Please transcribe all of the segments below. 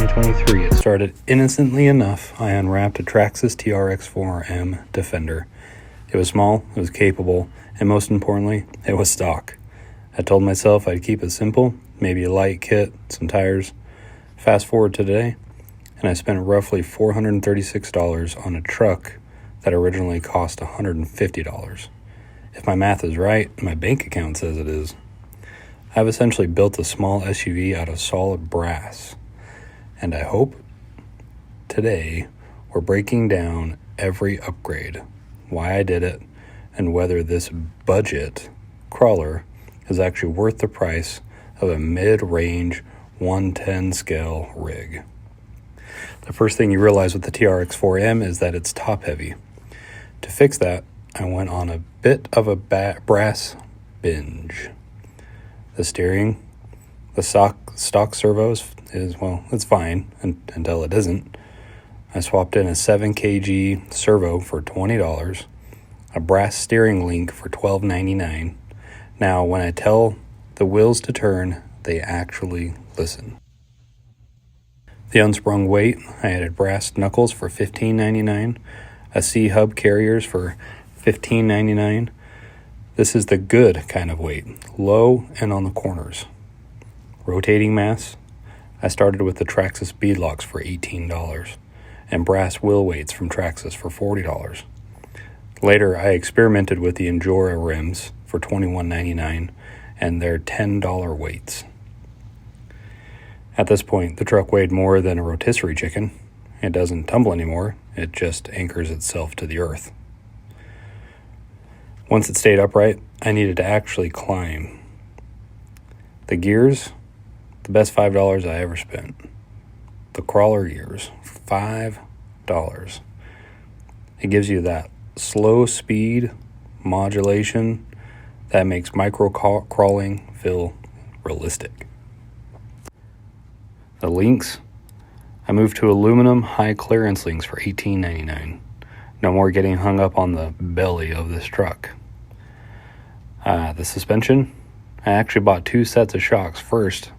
2023. It started innocently enough. I unwrapped a Traxxas TRX-4M Defender. It was small, it was capable, and most importantly, it was stock. I told myself I'd keep it simple, maybe a light kit, some tires. Fast forward to today, and I spent roughly $436 on a truck that originally cost $150. If my math is right, and my bank account says it is, I've essentially built a small SUV out of solid brass. And I hope today we're breaking down every upgrade, why I did it, and whether this budget crawler is actually worth the price of a mid-range 110 scale rig. The first thing you realize with the TRX-4M is that it's top-heavy. To fix that, I went on a bit of a brass binge. The steering, the stock servos is, well, it's fine until it isn't. I swapped in a 7 kg servo for $20, a brass steering link for $12.99. Now, when I tell the wheels to turn, they actually listen. The unsprung weight, I added brass knuckles for $15.99, a C-hub carriers for $15.99. This is the good kind of weight, low and on the corners. Rotating mass, I started with the Traxxas beadlocks for $18 and brass wheel weights from Traxxas for $40. Later, I experimented with the Injora rims for $21.99 and their $10 weights. At this point, the truck weighed more than a rotisserie chicken. It doesn't tumble anymore, it just anchors itself to the earth. Once it stayed upright, I needed to actually climb. The gears, the best $5 I ever spent. The crawler gears, $5. It gives you that slow speed modulation that makes micro crawling feel realistic. The links, I moved to aluminum high clearance links for $18.99. No more getting hung up on the belly of this truck. The suspension, I actually bought two sets of shocks. First,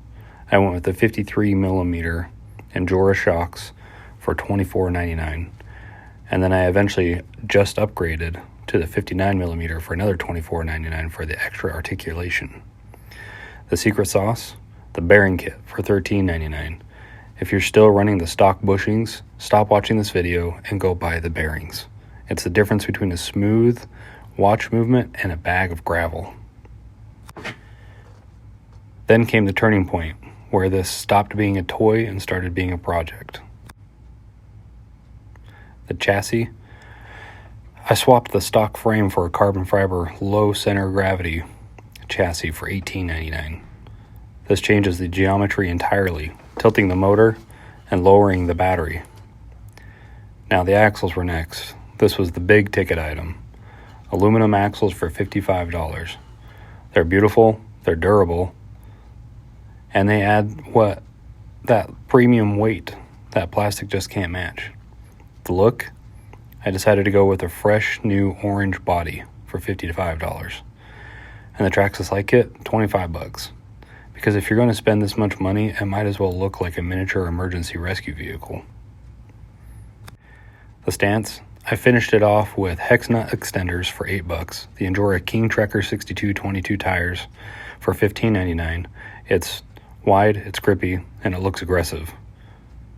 I went with the 53 millimeter Injora shocks for $24.99. And then I eventually just upgraded to the 59 millimeter for another $24.99 for the extra articulation. The secret sauce, the bearing kit for $13.99. If you're still running the stock bushings, stop watching this video and go buy the bearings. It's the difference between a smooth watch movement and a bag of gravel. Then came the turning point where this stopped being a toy and started being a project. The chassis, I swapped the stock frame for a carbon fiber low center of gravity chassis for $18.99. This changes the geometry entirely, tilting the motor and lowering the battery. Now the axles were next. This was the big ticket item. Aluminum axles for $55. They're beautiful, they're durable, and they add that premium weight that plastic just can't match. The look, I decided to go with a fresh new orange body for $55. And the Traxxas Light Kit, $25. Because if you're going to spend this much money, it might as well look like a miniature emergency rescue vehicle. The stance, I finished it off with hex nut extenders for $8, the Injora King Trekker 6222 tires for $15.99. It's wide, it's grippy, and it looks aggressive.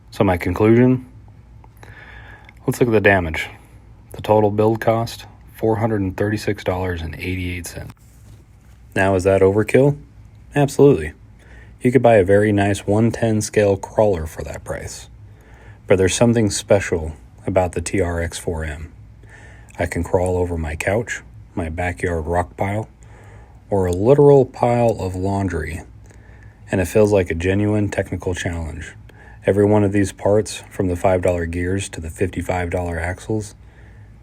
So my conclusion, let's look at the damage. The total build cost, $436.88. Now, is that overkill? Absolutely. You could buy a very nice 110 scale crawler for that price. But there's something special about the TRX-4M. I can crawl over my couch, my backyard rock pile, or a literal pile of laundry, and it feels like a genuine technical challenge. Every one of these parts, from the $5 gears to the $55 axles,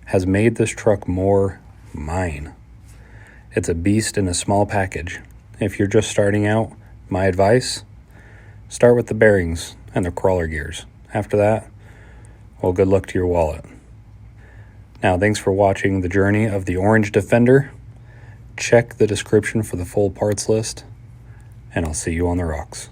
has made this truck more mine. It's a beast in a small package. If you're just starting out, my advice, start with the bearings and the crawler gears. After that, well, good luck to your wallet. Now, thanks for watching the journey of the Orange Defender. Check the description for the full parts list, and I'll see you on the rocks.